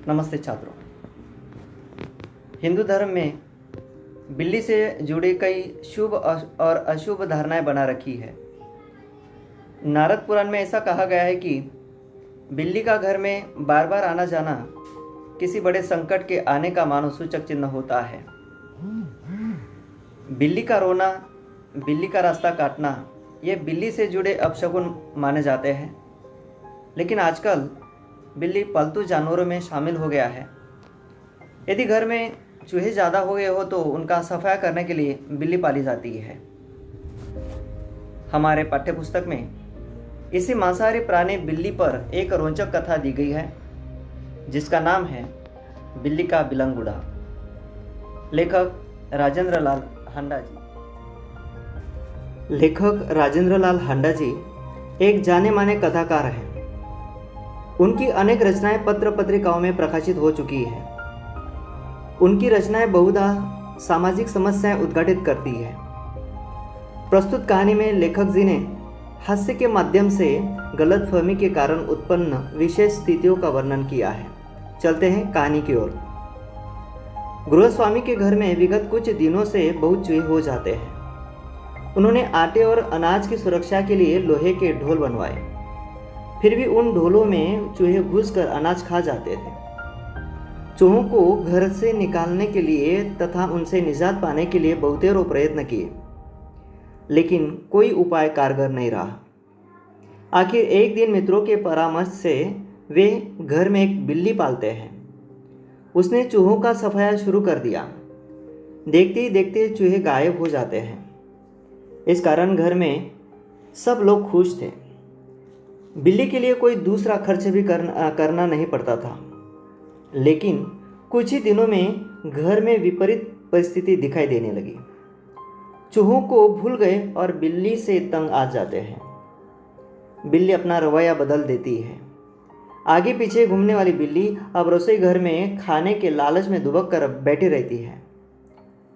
नमस्ते छात्रों। हिंदू धर्म में बिल्ली से जुड़ी कई शुभ और अशुभ धारणाएं बना रखी है। नारद पुराण में ऐसा कहा गया है कि बिल्ली का घर में बार बार आना जाना किसी बड़े संकट के आने का मानो सूचक चिन्ह होता है। बिल्ली का रोना, बिल्ली का रास्ता काटना, ये बिल्ली से जुड़े अपशगुन माने जाते हैं। लेकिन आजकल बिल्ली पालतू जानवरों में शामिल हो गया है। यदि घर में चूहे ज़्यादा हो गए हो तो उनका सफाया करने के लिए बिल्ली पाली जाती है। हमारे पाठ्यपुस्तक में इसी मांसाहारी प्राणी बिल्ली पर एक रोचक कथा दी गई है जिसका नाम है बिल्ली का बिलंगुड़ा। लेखक राजेंद्र लाल हांडा जी। लेखक राजेंद्र लाल हांडा जी एक जाने माने कथाकार हैं। उनकी अनेक रचनाएं पत्र पत्रिकाओं में प्रकाशित हो चुकी है। उनकी रचनाएं बहुधा सामाजिक समस्याएं उद्घाटित करती है। प्रस्तुत कहानी में लेखक जी ने हास्य के माध्यम से गलतफहमी के कारण उत्पन्न विशेष स्थितियों का वर्णन किया है। चलते हैं कहानी की ओर। गृहस्वामी के घर में विगत कुछ दिनों से बहुत चूहे हो जाते हैं। उन्होंने आटे और अनाज की सुरक्षा के लिए लोहे के ढोल बनवाए। फिर भी उन ढोलों में चूहे घुसकर अनाज खा जाते थे। चूहों को घर से निकालने के लिए तथा उनसे निजात पाने के लिए बहुतेरों प्रयत्न किए, लेकिन कोई उपाय कारगर नहीं रहा। आखिर एक दिन मित्रों के परामर्श से वे घर में एक बिल्ली पालते हैं। उसने चूहों का सफाया शुरू कर दिया। देखते ही देखते चूहे गायब हो जाते हैं। इस कारण घर में सब लोग खुश थे। बिल्ली के लिए कोई दूसरा खर्च भी करना नहीं पड़ता था। लेकिन कुछ ही दिनों में घर में विपरीत परिस्थिति दिखाई देने लगी। चूहों को भूल गए और बिल्ली से तंग आ जाते हैं। बिल्ली अपना रवैया बदल देती है। आगे पीछे घूमने वाली बिल्ली अब रसोई घर में खाने के लालच में दुबक कर बैठी रहती है।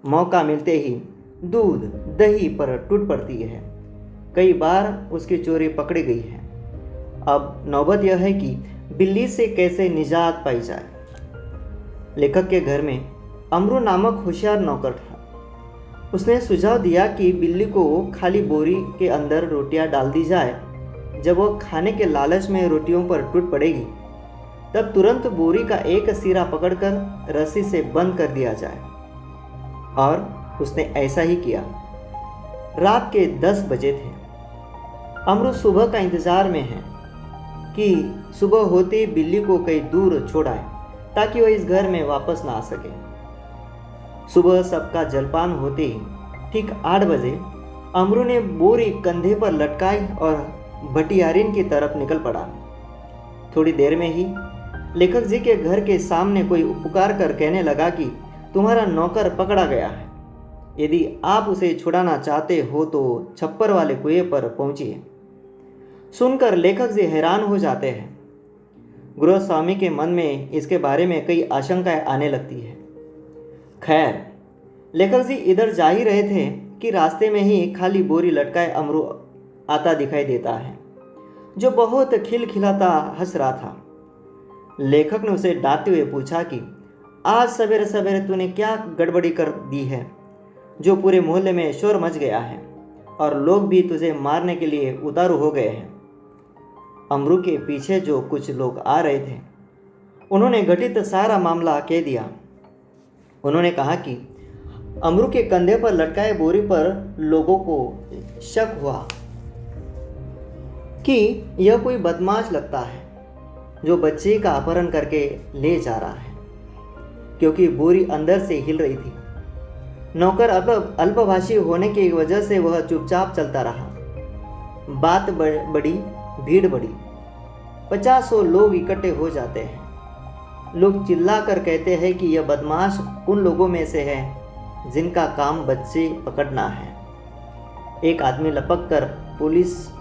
मौका मिलते ही दूध दही पर टूट पड़ती है। कई बार उसकी चोरी पकड़ी गई है। अब नौबत यह है कि बिल्ली से कैसे निजात पाई जाए। लेखक के घर में अमरू नामक होशियार नौकर था। उसने सुझाव दिया कि बिल्ली को खाली बोरी के अंदर रोटियां डाल दी जाए। जब वह खाने के लालच में रोटियों पर टूट पड़ेगी तब तुरंत बोरी का एक सिरा पकड़कर रस्सी से बंद कर दिया जाए। और उसने ऐसा ही किया। रात के 10 बजे थे। अमरू सुबह का इंतजार में है कि सुबह होते ही बिल्ली को कहीं दूर छोड़ाए ताकि वह इस घर में वापस ना आ सके। सुबह सबका जलपान होते ही ठीक 8 बजे अमरू ने बोरी कंधे पर लटकाई और भटियारिन की तरफ निकल पड़ा। थोड़ी देर में ही लेखक जी के घर के सामने कोई पुकार कर कहने लगा कि तुम्हारा नौकर पकड़ा गया है। यदि आप उसे छुड़ाना चाहते हो तो छप्पर वाले कुएं पर पहुंचिए। सुनकर लेखक जी हैरान हो जाते हैं। गृहस्वामी के मन में इसके बारे में कई आशंकाएं आने लगती है। खैर, लेखक जी इधर जा ही रहे थे कि रास्ते में ही खाली बोरी लटकाए अमरू आता दिखाई देता है, जो बहुत खिलखिलाता हंस रहा था। लेखक ने उसे डांटते हुए पूछा कि आज सवेरे सवेरे तूने क्या गड़बड़ी कर दी है जो पूरे मोहल्ले में शोर मच गया है और लोग भी तुझे मारने के लिए उतारू हो गए हैं। अमरू के पीछे जो कुछ लोग आ रहे थे उन्होंने घटित सारा मामला कह दिया। उन्होंने कहा कि अमरू के कंधे पर लटकाए बोरी पर लोगों को शक हुआ कि यह कोई बदमाश लगता है जो बच्चे का अपहरण करके ले जा रहा है, क्योंकि बोरी अंदर से हिल रही थी। नौकर अल्पभाषी होने की वजह से वह चुपचाप चलता रहा। बात बड़ी, भीड़ बड़ी। 50 लोग इकट्ठे हो जाते हैं। लोग चिल्लाकर कहते हैं कि यह बदमाश उन लोगों में से है जिनका काम बच्चे पकड़ना है। एक आदमी लपक कर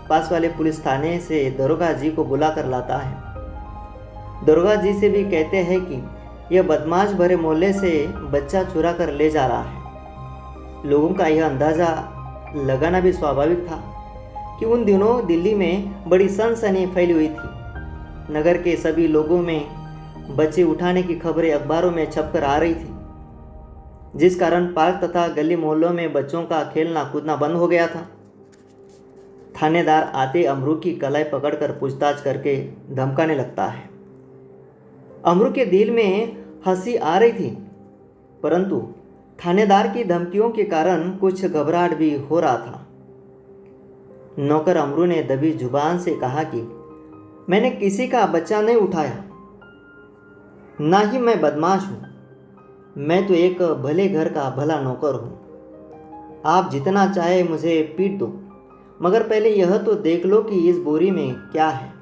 पास वाले पुलिस थाने से दरोगा जी को बुला कर लाता है। दरोगा जी से भी कहते हैं कि यह बदमाश भरे मोहल्ले से बच्चा चुरा कर ले जा रहा है। लोगों का यह अंदाज़ा लगाना भी स्वाभाविक था कि उन दिनों दिल्ली में बड़ी सनसनी फैली हुई थी। नगर के सभी लोगों में बच्चे उठाने की खबरें अखबारों में छपकर आ रही थी, जिस कारण पार्क तथा गली मोहल्लों में बच्चों का खेलना कूदना बंद हो गया था। थानेदार आते अमरू की कलाई पकड़कर पूछताछ करके धमकाने लगता है। अमरू के दिल में हंसी आ रही थी, परंतु थानेदार की धमकियों के कारण कुछ घबराहट भी हो रहा था। नौकर अमरू ने दबी जुबान से कहा कि मैंने किसी का बच्चा नहीं उठाया, ना ही मैं बदमाश हूँ। मैं तो एक भले घर का भला नौकर हूँ। आप जितना चाहे मुझे पीट दो, मगर पहले यह तो देख लो कि इस बोरी में क्या है।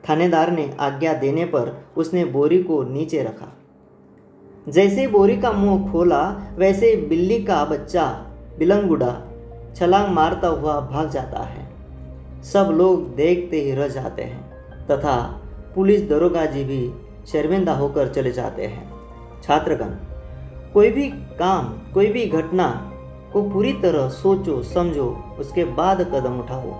थानेदार ने आज्ञा देने पर उसने बोरी को नीचे रखा। जैसे बोरी का मुंह खोला, वैसे बिल्ली का बच्चा बिलंगुड़ा छलांग मारता हुआ भाग जाता है। सब लोग देखते ही रह जाते हैं तथा पुलिस दरोगा जी भी शर्मिंदा होकर चले जाते हैं। छात्रगण, कोई भी काम, कोई भी घटना को पूरी तरह सोचो समझो, उसके बाद कदम उठाओ,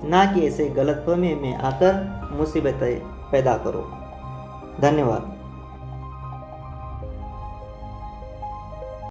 ना कि ऐसे गलतफहमी में आकर मुसीबतें पैदा करो। धन्यवाद।